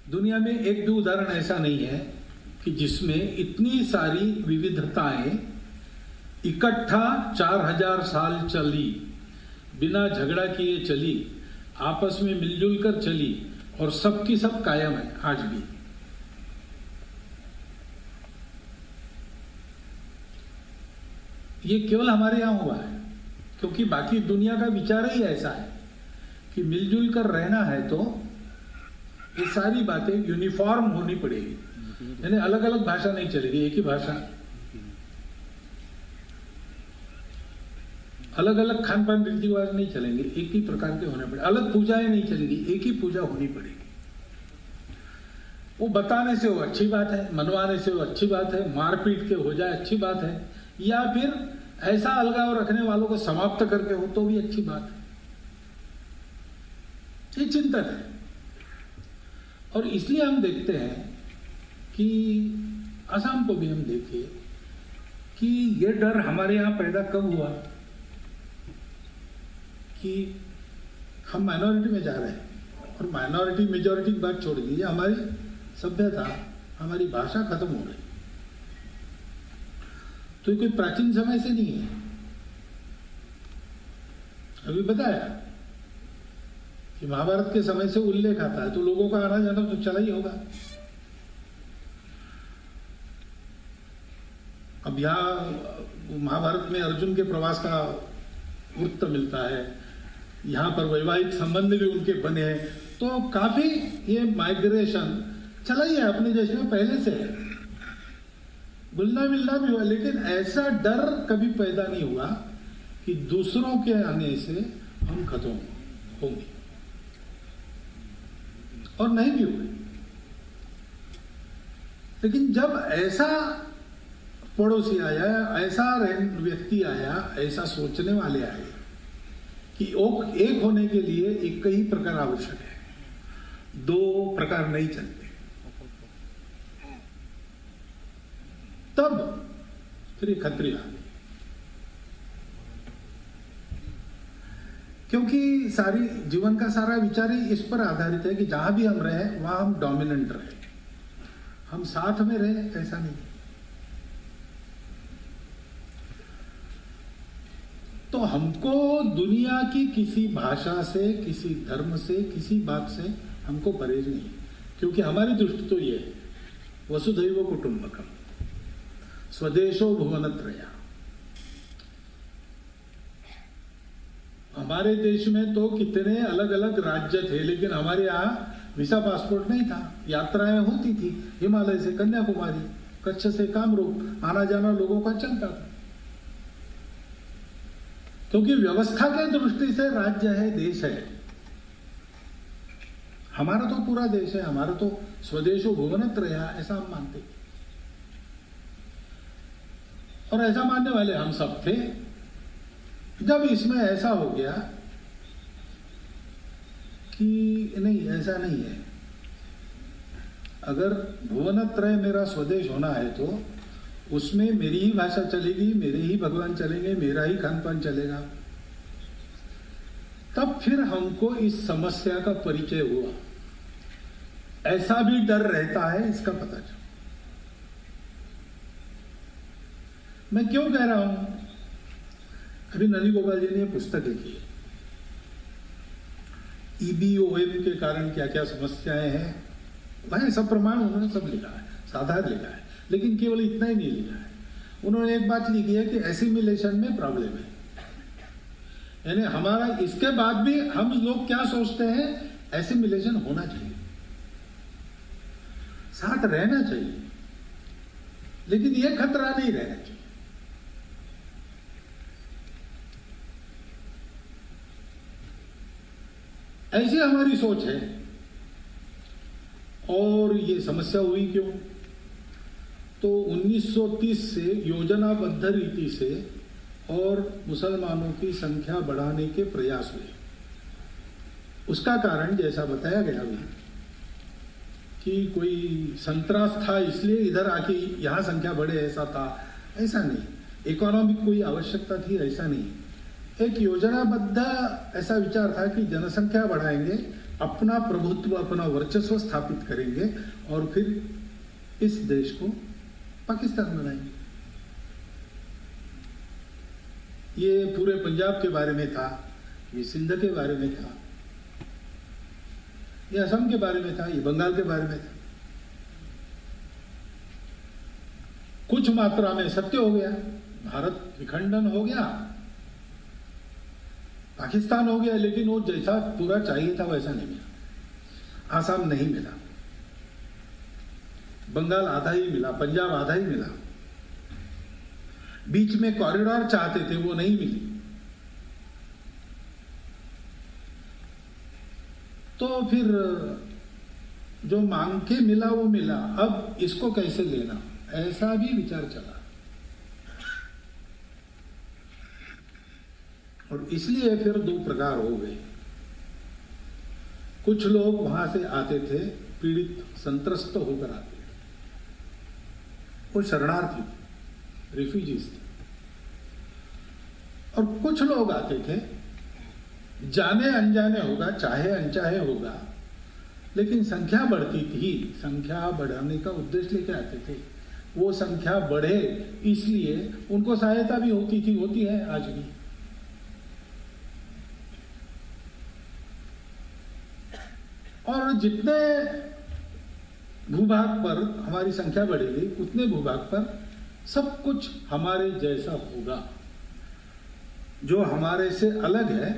दुनिया में एक भी उदाहरण ऐसा नहीं है कि जिसमें इतनी सारी विविधताएं इकट्ठा 4000 साल चली, बिना झगड़ा किए चली, आपस में मिलजुल कर चली और सबकी सब कायम है आज भी। ये केवल हमारे यहां हुआ है, क्योंकि बाकी दुनिया का विचार ही ऐसा है कि मिलजुल कर रहना है तो ये सारी बातें यूनिफॉर्म होनी पड़ेगी, यानी अलग अलग भाषा नहीं चलेगी, एक ही भाषा। अलग अलग खान पान रीति रिवाज नहीं चलेंगे, एक ही प्रकार के होने पड़े। अलग पूजाएं नहीं चलेंगी, एक ही पूजा होनी पड़ेगी। वो बताने से वो अच्छी बात है, मनवाने से वो अच्छी बात है, मारपीट के हो जाए अच्छी बात है, या फिर ऐसा अलगाव रखने वालों को समाप्त करके हो तो भी अच्छी बात है। ये चिंतन है। और इसलिए हम देखते हैं कि असम को भी हम देखिए कि ये डर हमारे यहां पैदा कब हुआ कि हम माइनॉरिटी में जा रहे हैं, और माइनॉरिटी मेजॉरिटी की बात छोड़ दीजिए, हमारी सभ्यता, हमारी भाषा खत्म हो रही। तो ये कोई प्राचीन समय से नहीं है। अभी बताया कि महाभारत के समय से उल्लेख आता है, तो लोगों का आना जाना तो चला ही होगा। अब यहां महाभारत में अर्जुन के प्रवास का वृत्त मिलता है, यहां पर वैवाहिक संबंध भी उनके बने हैं, तो काफी ये माइग्रेशन चला ही है अपने देश में पहले से है। मिलना मिलना भी हुआ, लेकिन ऐसा डर कभी पैदा नहीं हुआ कि दूसरों के आने से हम खत्म होंगे, और नहीं भी हुए। लेकिन जब ऐसा पड़ोसी आया, ऐसा व्यक्ति आया, ऐसा सोचने वाले आए कि एक होने के लिए एक ही प्रकार आवश्यक है, दो प्रकार नहीं चलते, तब फिर ये खतरे आ गए। क्योंकि सारी जीवन का सारा विचार ही इस पर आधारित है कि जहां भी हम रहे वहां हम डोमिनेंट रहे, हम साथ में रहे, ऐसा नहीं। तो हमको दुनिया की किसी भाषा से, किसी धर्म से, किसी बात से हमको परहेज नहीं, क्योंकि हमारी दृष्टि तो ये है, वसुधैव कुटुंबकम, स्वदेशो भुवनत्रया। हमारे देश में तो कितने अलग अलग राज्य थे, लेकिन हमारे यहाँ वीसा पासपोर्ट नहीं था, यात्राएं होती थी, हिमालय से कन्याकुमारी, कच्छ से कामरूप, आना जाना लोगों का चलता था। क्योंकि व्यवस्था के दृष्टि से राज्य है, देश है। हमारा तो पूरा देश है, हमारा तो स्वदेशो भुवनत्रया, ऐसा हम मानते हैं। और ऐसा मानने वाले हम सब थे। जब इसमें ऐसा हो गया कि नहीं, ऐसा नहीं है, अगर भुवनत्रय मेरा स्वदेश होना है तो उसमें मेरी ही भाषा चलेगी, मेरे ही भगवान चलेंगे, मेरा ही खान पान चलेगा, तब फिर हमको इस समस्या का परिचय हुआ। ऐसा भी डर रहता है, इसका पता चला। मैं क्यों कह रहा हूं? अभी नली गोपाल जी ने पुस्तक लिखी है, EBOM के कारण क्या क्या समस्याएं हैं, वह सब प्रमाण उन्होंने सब लिखा है, साधारण लिखा है। लेकिन केवल इतना ही नहीं लिखा है, उन्होंने एक बात लिखी है कि एसिमिलेशन में प्रॉब्लम है। यानी हमारा इसके बाद भी हम लोग क्या सोचते हैं, एसिमिलेशन होना चाहिए, साथ रहना चाहिए, लेकिन यह खतरा नहीं रहना चाहिए। ऐसी हमारी सोच है। और ये समस्या हुई क्यों? तो 1930 से योजनाबद्ध रीति से और मुसलमानों की संख्या बढ़ाने के प्रयास हुए। उसका कारण जैसा बताया गया भी कि कोई संतरास था, इसलिए इधर आके यहां संख्या बढ़े, ऐसा था, ऐसा नहीं। इकोनॉमिक कोई आवश्यकता थी, ऐसा नहीं। एक योजनाबद्ध ऐसा विचार था कि जनसंख्या बढ़ाएंगे, अपना प्रभुत्व, अपना वर्चस्व स्थापित करेंगे और फिर इस देश को पाकिस्तान बनाएंगे। ये पूरे पंजाब के बारे में था, ये सिंध के बारे में था, ये असम के बारे में था, ये बंगाल के बारे में था। कुछ मात्रा में सत्य हो गया, भारत विखंडन हो गया, पाकिस्तान हो गया, लेकिन वो जैसा पूरा चाहिए था वैसा नहीं मिला। आसाम नहीं मिला, बंगाल आधा ही मिला, पंजाब आधा ही मिला, बीच में कॉरिडोर चाहते थे वो नहीं मिली। तो फिर जो मांग के मिला वो मिला, अब इसको कैसे लेना, ऐसा भी विचार चला। और इसलिए फिर दो प्रकार हो गए। कुछ लोग वहां से आते थे पीड़ित संत्रस्त होकर आते थे, वो शरणार्थी थे, रिफ्यूजीज थे। और कुछ लोग आते थे, जाने अनजाने होगा, चाहे अनचाहे होगा, लेकिन संख्या बढ़ती थी, संख्या बढ़ाने का उद्देश्य लेके आते थे। वो संख्या बढ़े इसलिए उनको सहायता भी होती थी, होती है आज भी। और जितने भूभाग पर हमारी संख्या बढ़ेगी उतने भूभाग पर सब कुछ हमारे जैसा होगा। जो हमारे से अलग है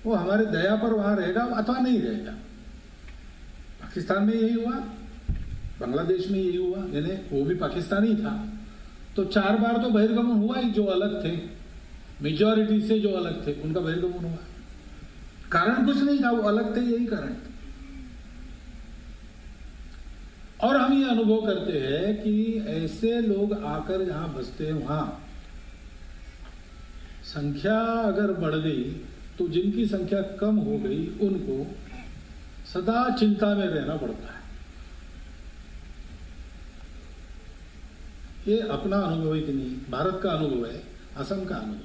वो हमारे दया पर वहां रहेगा अथवा नहीं रहेगा। पाकिस्तान में यही हुआ, बांग्लादेश में यही हुआ, यानी वो भी पाकिस्तानी था तो 4 बार तो बहिर्गमन हुआ ही। जो अलग थे, मेजॉरिटी से जो अलग थे उनका बहिर्गमन हुआ। कारण कुछ नहीं था, वो अलग थे, यही कारण था। और हम ये अनुभव करते हैं कि ऐसे लोग आकर जहां बसते हैं वहां संख्या अगर बढ़ गई तो जिनकी संख्या कम हो गई उनको सदा चिंता में रहना पड़ता है। ये अपना अनुभव है कि नहीं, भारत का अनुभव है, असम का अनुभव है।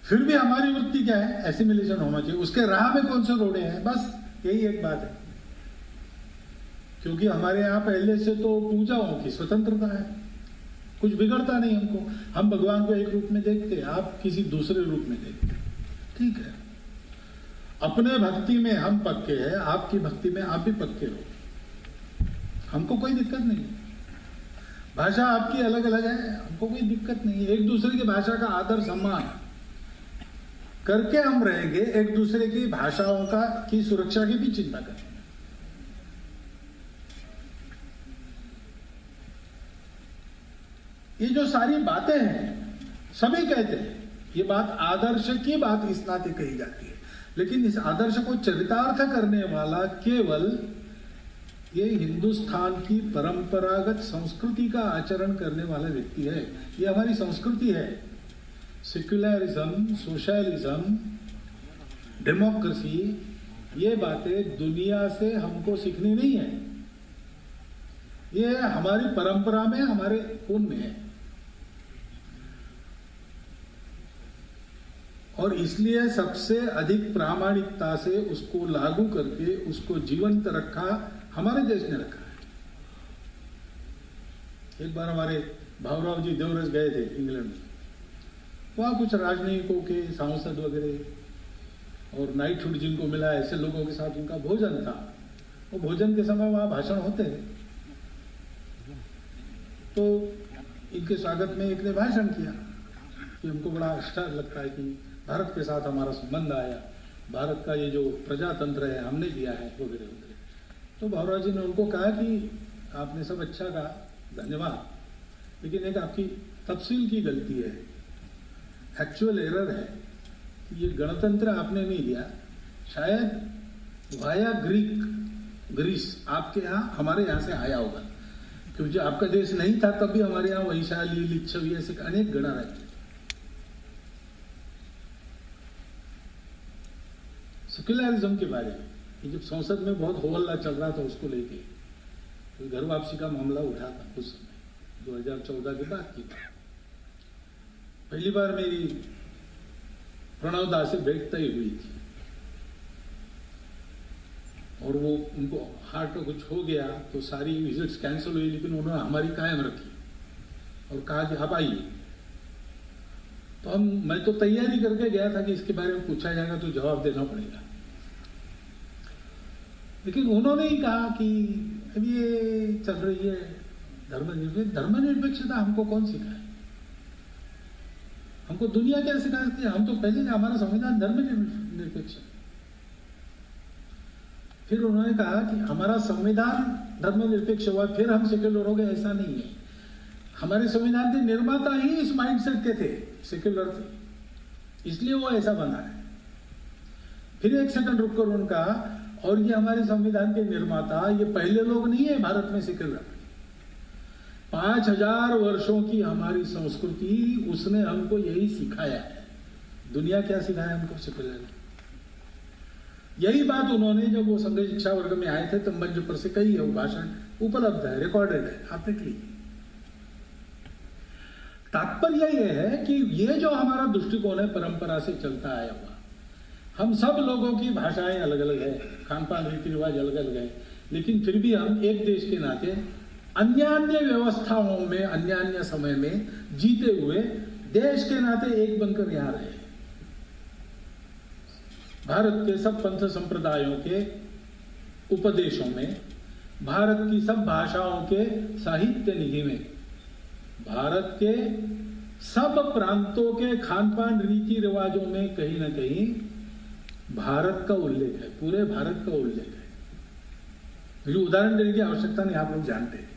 फिर भी हमारी वृत्ति क्या है, एसिमिलेशन होना चाहिए। उसके राह में कौन से रोड़े हैं, बस यही एक बात है। क्योंकि हमारे यहां पहले से तो पूजाओं की स्वतंत्रता है, कुछ बिगड़ता नहीं हमको। हम भगवान को एक रूप में देखते हैं, आप किसी दूसरे रूप में देखते हैं, ठीक है। अपने भक्ति में हम पक्के हैं, आपकी भक्ति में आप भी पक्के हो, हमको कोई दिक्कत नहीं है। भाषा आपकी अलग अलग है, हमको कोई दिक्कत नहीं है। एक दूसरे की भाषा का आदर सम्मान करके हम रहेंगे, एक दूसरे की भाषाओं की सुरक्षा की भी चिंता करेंगे। ये जो सारी बातें हैं सभी कहते हैं, ये बात आदर्श की बात इस नाते कही जाती है, लेकिन इस आदर्श को चरितार्थ करने वाला केवल ये हिंदुस्तान की परंपरागत संस्कृति का आचरण करने वाला व्यक्ति है। ये हमारी संस्कृति है। सेक्युलरिज्म, सोशलिज्म, डेमोक्रेसी, ये बातें दुनिया से हमको सीखनी नहीं है, ये हमारी परंपरा में, हमारे खून में है। और इसलिए सबसे अधिक प्रामाणिकता से उसको लागू करके उसको जीवंत रखा हमारे देश ने रखा है। एक बार हमारे भावराव जी देवरस गए थे इंग्लैंड में, वहां कुछ राजनयिकों के सांसद वगैरह और नाइटहुड जिनको मिला, ऐसे लोगों के साथ उनका भोजन था। वो भोजन के समय वहां भाषण होते हैं, तो इनके स्वागत में एक ने भाषण किया कि हमको बड़ा अच्छा लगता है कि भारत के साथ हमारा संबंध आया, भारत का ये जो प्रजातंत्र है हमने दिया है वगैरह वगैरह। तो भावराज जी ने उनको कहा कि आपने सब अच्छा कहा, धन्यवाद, लेकिन एक आपकी तफसील की गलती है, एक्चुअल एरर है कि ये गणतंत्र आपने नहीं दिया, शायद वाया ग्रीस आपके यहाँ हमारे यहाँ से आया होगा, क्योंकि आपका देश नहीं था तब भी हमारे यहाँ वैशाली, लिच्छवी ऐसे अनेक गणा रहते। सेक्युलरिज्म के बारे में कि जब संसद में बहुत हो हल्ला चल रहा था उसको लेके, तो घर वापसी का मामला उठा था उस समय 2014 के बाद की बात। पहली बार मेरी प्रणवदा से भेंट तय हुई थी और वो उनको हार्ट का कुछ हो गया तो सारी विजिट्स कैंसिल हुई, लेकिन उन्होंने हमारी कायम रखी और कहा कि आप आइए। तो मैं तो तैयारी करके गया था कि इसके बारे में पूछा जाएगा तो जवाब देना पड़ेगा, लेकिन उन्होंने ही कहा कि अब ये चल रही है धर्मनिरपेक्षता हमको कौन सिखाए, हमको दुनिया क्या सिखा सकती है, हम तो पहले हमारा संविधान धर्मनिरपेक्ष है। फिर उन्होंने कहा कि हमारा संविधान धर्मनिरपेक्ष हुआ फिर हम सेक्युलर हो गए, ऐसा नहीं है। हमारे संविधान के निर्माता ही इस माइंडसेट के थे, सेक्युलर थे, इसलिए वो ऐसा बना है। फिर एक सेकंड रुककर उन्होंने कहा और ये हमारे संविधान के निर्माता ये पहले लोग नहीं है भारत में सेक्युलर। 5000 वर्षों की हमारी संस्कृति उसने हमको यही सिखाया है। दुनिया क्या सिखाया हमको सेक्युलर। यही बात उन्होंने जब वो संघ शिक्षा वर्ग में आए थे तो मंच पर से कही है, वो भाषण उपलब्ध है, रिकॉर्डेड है, आप देख लीजिए। तात्पर्य यह है कि ये जो हमारा दृष्टिकोण है परंपरा से चलता आया हुआ, हम सब लोगों की भाषाएं अलग अलग है, खान पान रीति रिवाज अलग अलग है, लेकिन फिर भी हम एक देश के नाते अन्य अन्य व्यवस्थाओं में अन्य अन्य समय में जीते हुए देश के नाते एक बनकर यहां रहे। भारत के सब पंथ संप्रदायों के उपदेशों में, भारत की सब भाषाओं के साहित्य निधि में, भारत के सब प्रांतों के खान पान रीति रिवाजों में कहीं ना कहीं भारत का उल्लेख है, पूरे भारत का उल्लेख है। मुझे उदाहरण देने की आवश्यकता नहीं, आप लोग जानते हैं।